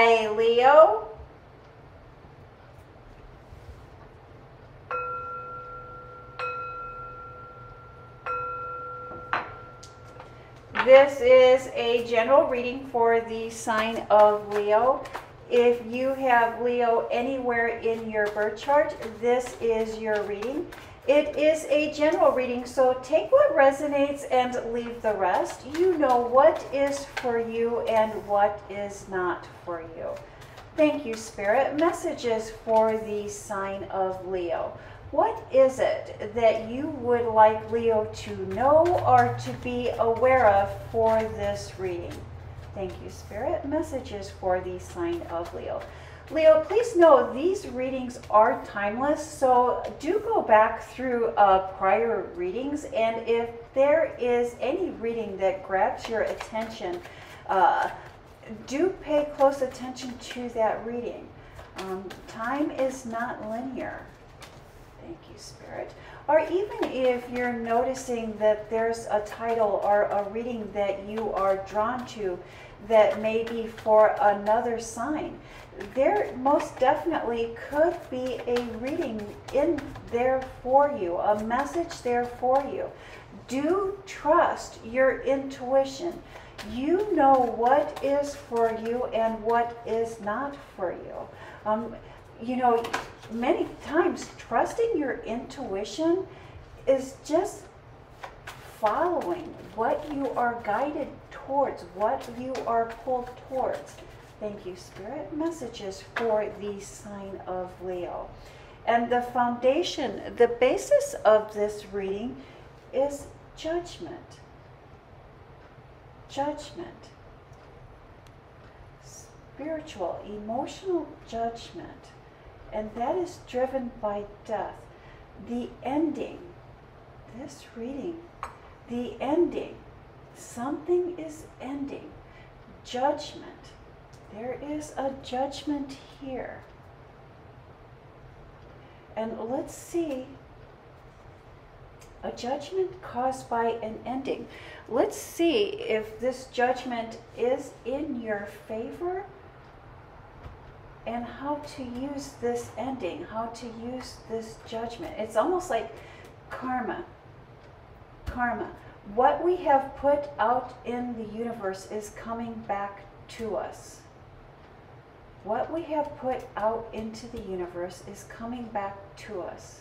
Hi, Leo. This is a general reading for the sign of Leo. If you have Leo anywhere in your birth chart, this is your reading. It is a general reading, so take what resonates and leave the rest. You know what is for you and what is not for you. Thank you, Spirit. Messages for the sign of Leo. What is it that you would like Leo to know or to be aware of for this reading? Thank you, Spirit. Messages for the sign of Leo. Leo, please know these readings are timeless, so do go back through prior readings, and if there is any reading that grabs your attention, do pay close attention to that reading. Time is not linear. Thank you, Spirit. Or even if you're noticing that there's a title or a reading that you are drawn to that may be for another sign, there most definitely could be a reading in there for you, a message there for you. Do trust your intuition. You know what is for you and what is not for you. You know, many times trusting your intuition is just following what you are guided towards, what you are pulled towards. Thank you, Spirit. Messages for the sign of Leo. And the foundation, the basis of this reading is judgment. Judgment. Spiritual, emotional judgment. And that is driven by death. The ending, this reading, the ending, something is ending. Judgment. There is a judgment here. And let's see, a judgment caused by an ending. Let's see if this judgment is in your favor and how to use this ending, how to use this judgment. It's almost like karma. Karma. What we have put out in the universe is coming back to us. What we have put out into the universe is coming back to us.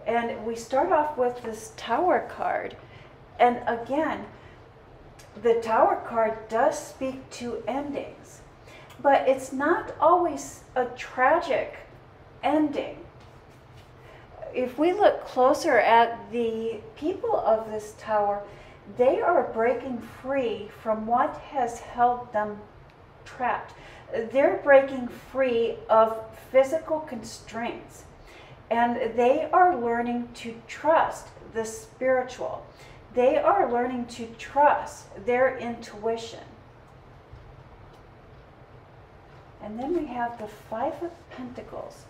And we start off with this Tower card. And again, the Tower card does speak to endings. But it's not always a tragic ending. If we look closer at the people of this tower, they are breaking free from what has held them trapped. They're breaking free of physical constraints, and they are learning to trust the spiritual. They are learning to trust their intuition. And then we have the Five of Pentacles.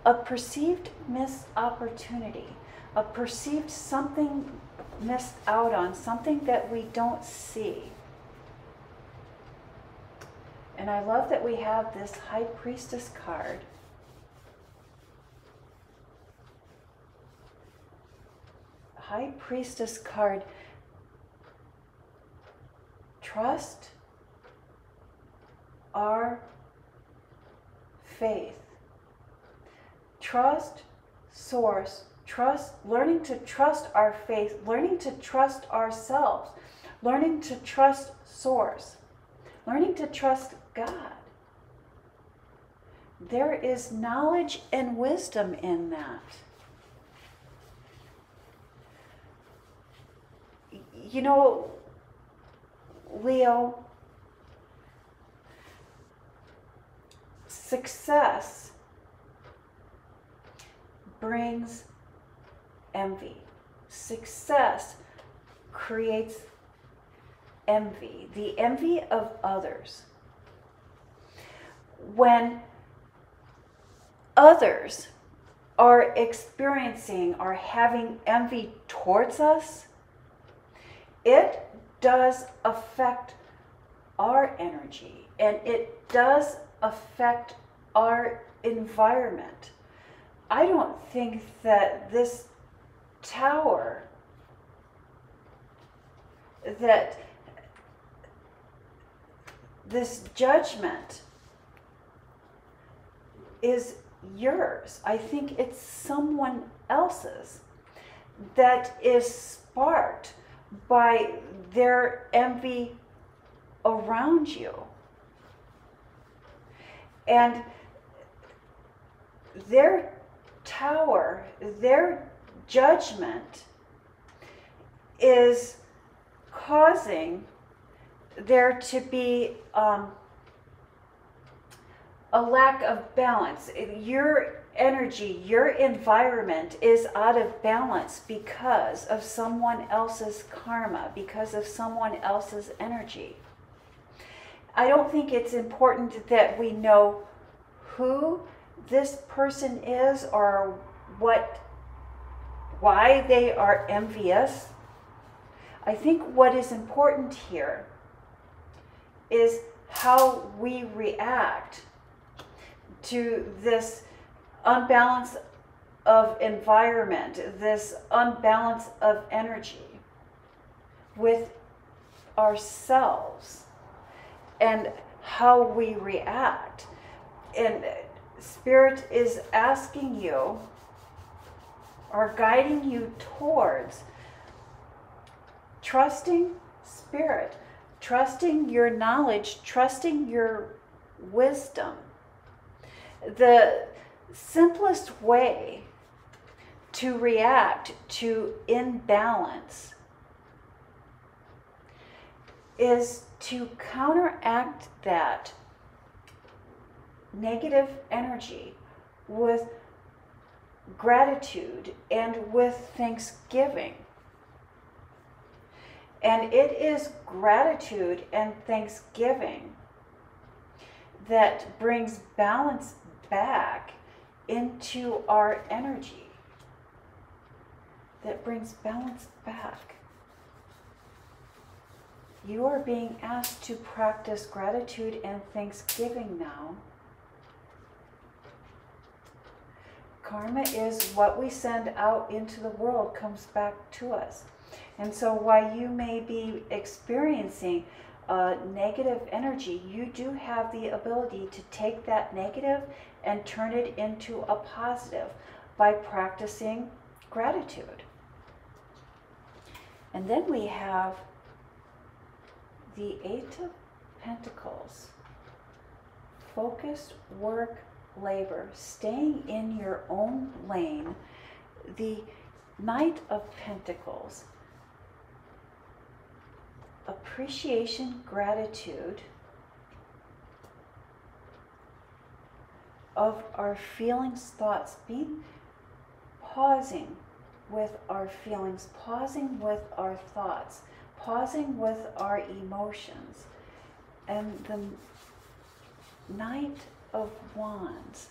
A perceived missed opportunity. A perceived something missed out on. Something that we don't see. And I love that we have this High Priestess card. High Priestess card. Trust our faith. Trust source. Trust, learning to trust our faith, learning to trust ourselves, learning to trust source, learning to trust God. There is knowledge and wisdom in that. You know, Leo, success brings envy. Success creates envy, the envy of others. When others are experiencing or having envy towards us, it does affect our energy, and it does affect our environment. I don't think that this tower, that this judgment is yours. I think it's someone else's that is sparked by their envy around you. And their tower, their judgment is causing there to be a lack of balance. Your energy, your environment is out of balance because of someone else's karma, because of someone else's energy. I don't think it's important that we know who this person is or why they are envious. I think what is important here is how we react to this unbalance of environment, this unbalance of energy with ourselves, and how we react. And Spirit is asking you or guiding you towards trusting Spirit, trusting your knowledge, trusting your wisdom. The simplest way to react to imbalance is to counteract that negative energy with gratitude and with thanksgiving. And it is gratitude and thanksgiving that brings balance back into our energy. That brings balance back. You are being asked to practice gratitude and thanksgiving now. Karma is what we send out into the world comes back to us. And so while you may be experiencing negative energy, you do have the ability to take that negative and turn it into a positive by practicing gratitude. And then we have the Eight of Pentacles. Focused work, labor, staying in your own lane. The Knight of Pentacles. Appreciation, gratitude of our feelings, thoughts, pausing with our feelings, pausing with our thoughts, pausing with our emotions. And the Knight of Wands.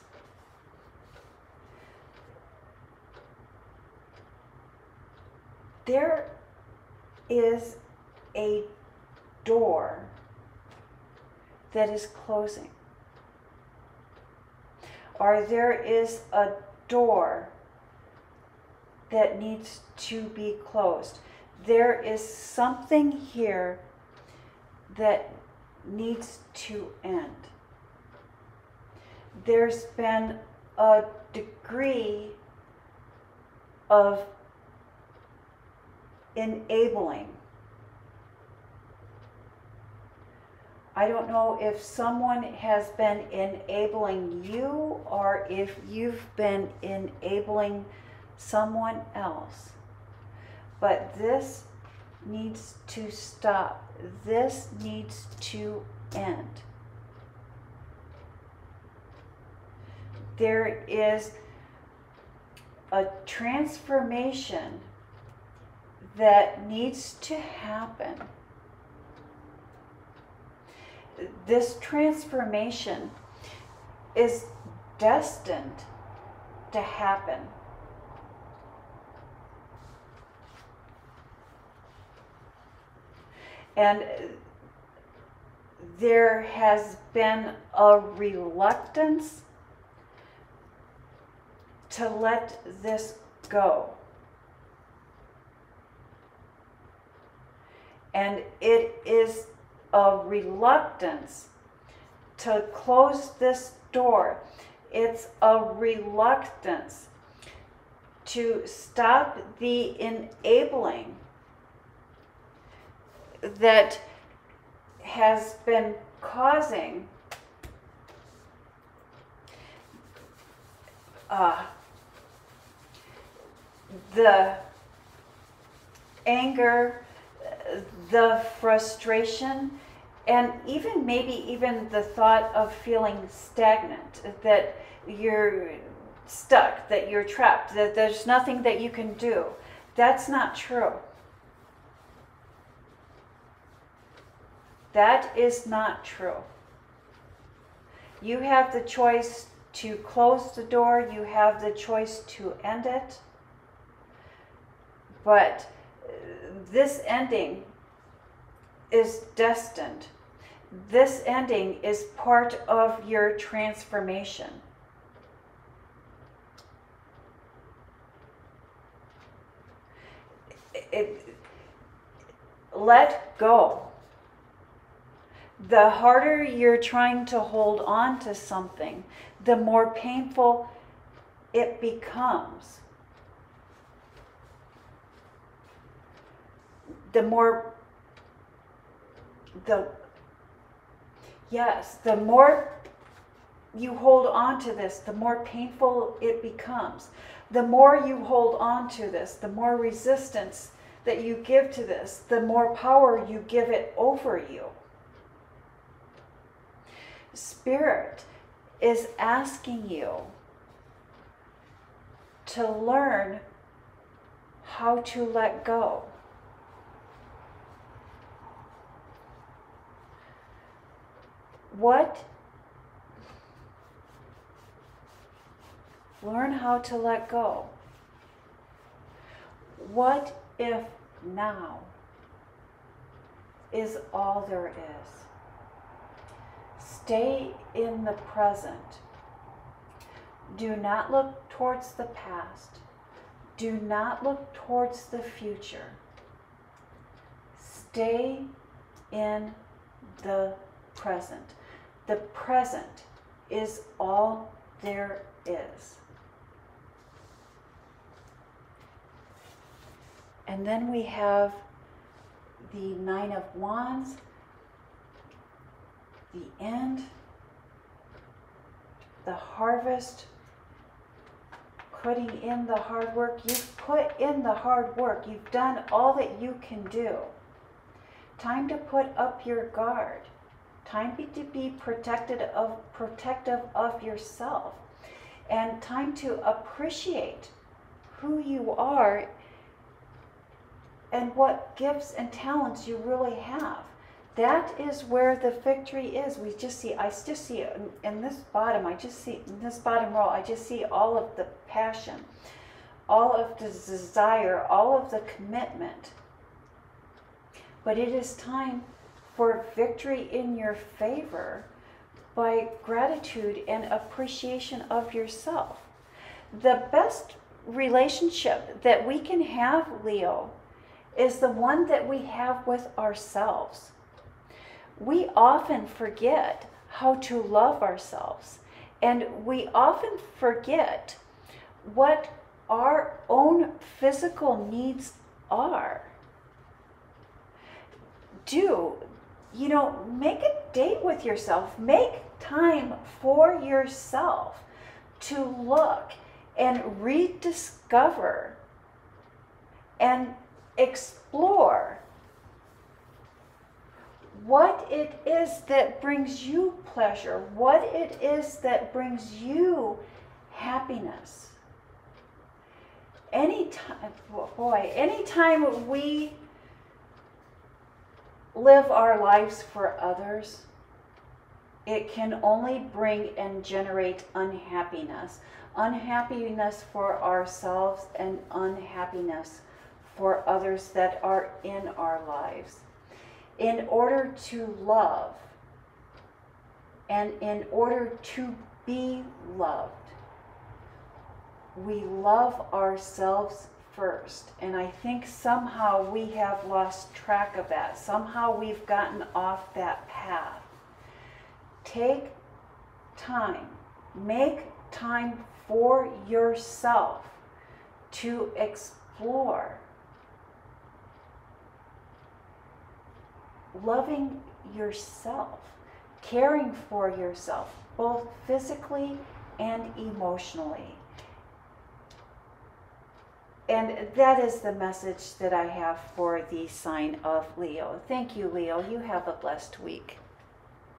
There is a door that is closing, or there is a door that needs to be closed. There is something here that needs to end. There's been a degree of enabling. I don't know if someone has been enabling you or if you've been enabling someone else. But this needs to stop. This needs to end. There is a transformation that needs to happen. This transformation is destined to happen. And there has been a reluctance to let this go. And it is a reluctance to close this door. It's a reluctance to stop the enabling that has been causing the anger, the frustration, and even maybe even the thought of feeling stagnant, that you're stuck, that you're trapped, that there's nothing that you can do. That's not true. That is not true. You have the choice to close the door. You have the choice to end it. But this ending is destined. This ending is part of your transformation. Let go. The harder you're trying to hold on to something, the more painful it becomes. The more you hold on to this, the more painful it becomes. The more you hold on to this, the more resistance that you give to this, the more power you give it over you. Spirit is asking you to learn how to let go. Learn how to let go. What if now is all there is? Stay in the present. Do not look towards the past. Do not look towards the future. Stay in the present. The present is all there is. And then we have the Nine of Wands, the end, the harvest, putting in the hard work. You've put in the hard work. You've done all that you can do. Time to put up your guard. Time to be protective of yourself. And time to appreciate who you are and what gifts and talents you really have. That is where the victory is. I just see in this bottom, in this bottom row, I just see all of the passion, all of the desire, all of the commitment. But it is time for victory in your favor by gratitude and appreciation of yourself. The best relationship that we can have, Leo, is the one that we have with ourselves. We often forget how to love ourselves, and we often forget what our own physical needs are. Make a date with yourself. Make time for yourself to look and rediscover and explore what it is that brings you pleasure, what it is that brings you happiness. Anytime we live our lives for others, it can only bring and generate unhappiness. Unhappiness for ourselves and unhappiness for others that are in our lives. In order to love, And in order to be loved, we love ourselves first. And I think somehow we have lost track of that. Somehow we've gotten off that path. Take time. Make time for yourself to explore. Loving yourself, caring for yourself, both physically and emotionally. And that is the message that I have for the sign of Leo. Thank you, Leo. You have a blessed week.